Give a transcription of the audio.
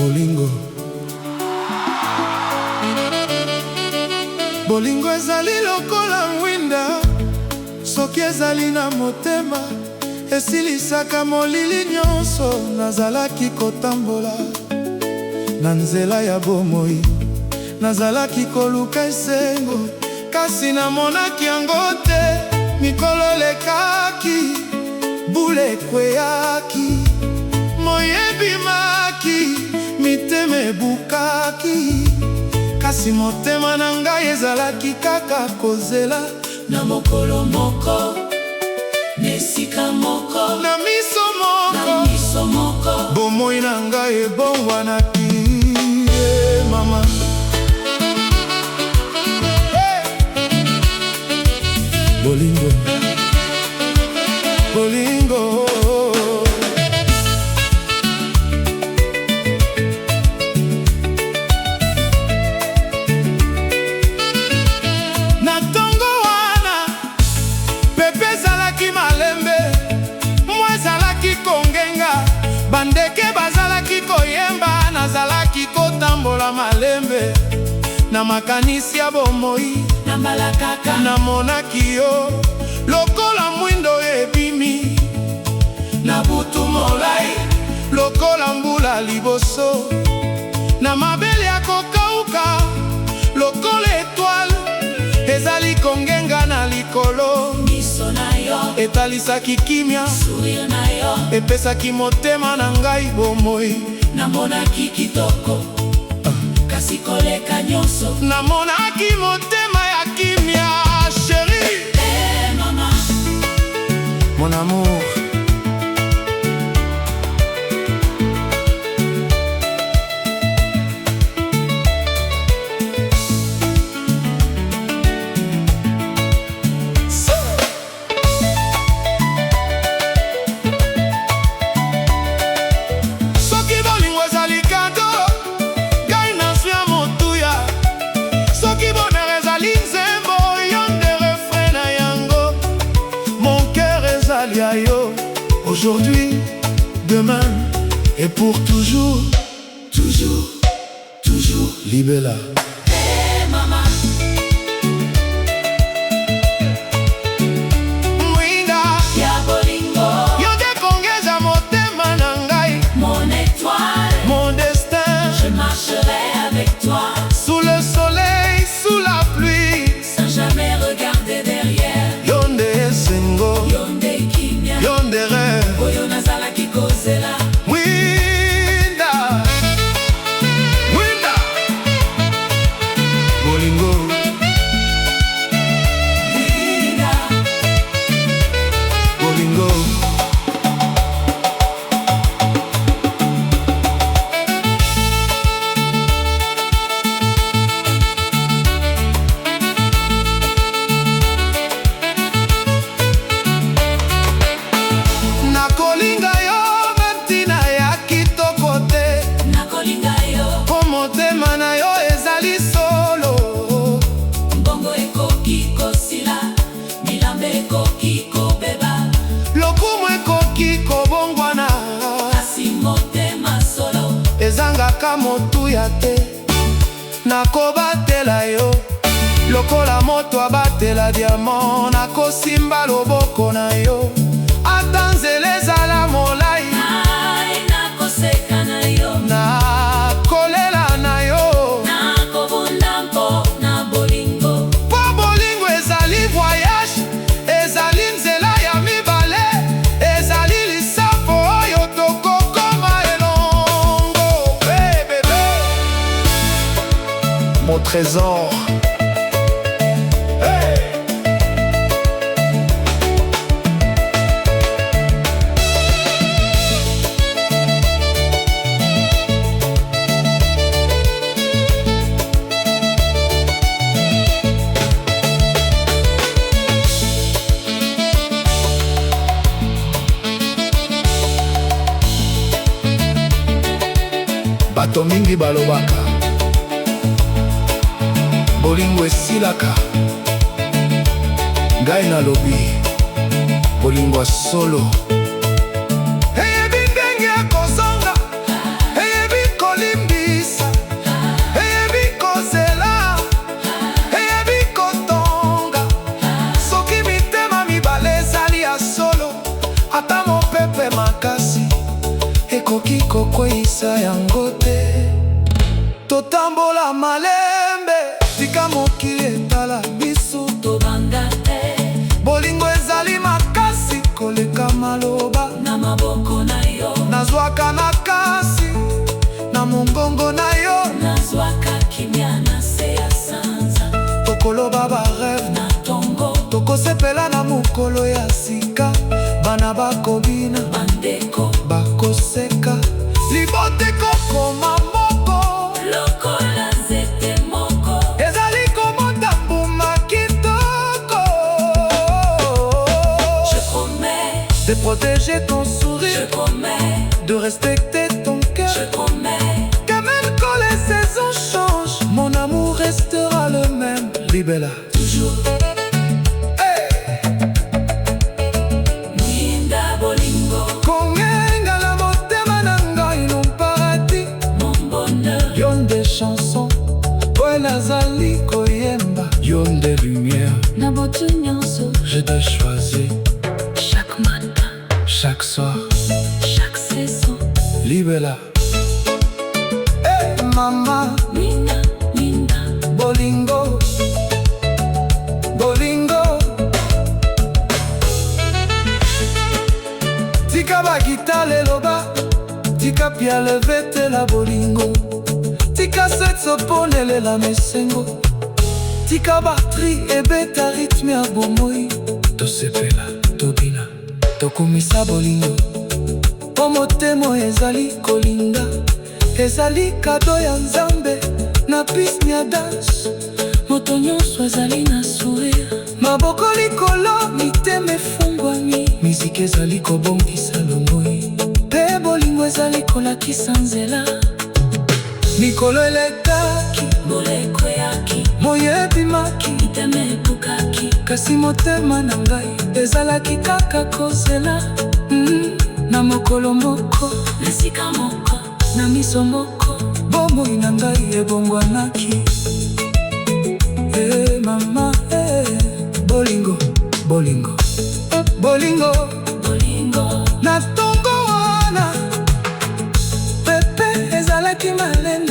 bolingo. Bolingo ezali lokola mwinda, soki ezali na motema esilisaka molili nyonso. Nazalaki kotambola na nzela ya bomoi, nazalaki koluka esengo, kasi namonaki yango te. Mikolo lekaki, bule ekweyaki, moyi ebimaki, mitema ebukaki, kasi motema na ngai ezalaki kaka kozela na mokolo moko, na esika moko, na miso moko, na miso moko. bomoi na ngai ebongwanaki. Mama bolingo, bolingo. Na tongo wana pepe ezalaki malembe, mwa ezalaki kongenga, bandeke bazalaki koyemba, nazalaki kotambola malembe na makanisi ya bomoi. Na mbala kaka namonaki yo lokola mwindo ebimi, na butu molai lokola mbula liboso, na mabele ya kokauka lokola etoile ezali kongenga na likolo. miso na yo etalisaki kimia, sourire na yo epesaki motema na ngai bomoi. namonaki kitoko kasi koleka nyonso. Namonaki motema ya kimia, chérie. Eh mama, Mon amour, soki bolingo ezali kado, ngai nazwi ya motuya. Soki bonheur ezali nzembo, yo nde refrain na yango. Mon cœur ezali ya yo, aujourd'hui, demain et pour toujours, toujours, toujours. Libella. Eh mama, Mwinda ya bolingo, yo nde kongeza motema na ngai, mon étoile, mon destin. je marcherai avec toi, Sous le soleil, sous la pluie, sans jamais regarder derrière. yo nde esengo, Yo nde kimia, yo nde rêve. oyo nazalaki kozela. Mwinda, mwinda, bolingo, Mwinda, bolingo. Nakolinga yo ntina ya kitoko te, nakolinga yo, po motema na yo ezali solo. mbongo ekoki kosila, milambe ekoki kobeba, Lokumu ekoki kobongwana, kasi motema solo. ezangaka motuya te. Nakobatela yo lokola moto abatela diamant, nakosimba loboko na yo ata nzela ezala molai. Ai, nakoseka na yo, Nakolela na yo, nakobunda mpo na bolingo. po bolingo ezali voyage, ezali nzela ya mibale, ezali lisapo oyo tokokoma elongo. Hey, bébé, mon trésor. Hey! Bato mingi balobaka bolingo esilaka, ngai nalobi bolingo solo. Eyebi ndenge ya kozonga, eyebi kolimba tokokisa yango te. Totambola malembe, tika mokili etala biso. Tobanga te. Bolingo ezali makasi koleka maloba. Na maboko na yo nazwaka na kasi, na mongongo na yo nazwaka kimia na se ya sanza. Tokoloba ba rêve na tongo, tokosepela na mokolo ya sika. Bana bakobina, bandeko bakoseka, libote kokoma moko lokola nzete moko. ezali komota mbuma kitoko. Je promets de protéger ton sourire, je promets de respecter ton cœur. je promets Que même quand les saisons changent, mon amour restera le même. Libella. toujours. Ninda bolingo, Kongenga la motema na ngai no paradis. mon bonheur. Yon des chansons, oe nazali koyemba. Yon des lumières, Na botu nyonso, je t'ai choisi. chaque matin, Chaque soir, chaque saison. Libella. Hey mama, Ninda, ninda, bolingo, bolingo. Tika bagita leloba, tika pia levete la bolingo. Tika setso ponele la mesengo. Tika batri ebeta rythme ya bomoi. Tosepela, tobina, tokumisa bolingo. Po motemo ezali kolinga, ezali kado ya Nzambe na pisni ya danse. moto nyonso azali na sourire. Maboko likolo, mitema efungwami. Miziki ezali kobongisa lomoi, Pe bolingo ezali kolakisa nzela. mikolo elekaki, Boleko yaki, moyebimaki. mitema ebukaki. Kasi motema na ngai ezalaki kaka kozela. Na mokolo moko, Na sika moko, na miso moko, bomoi na ngai ebongwanaki. Mama, bolingo, bolingo, bolingo. bolingo. Na tongo wana, pepe ezalaki malende.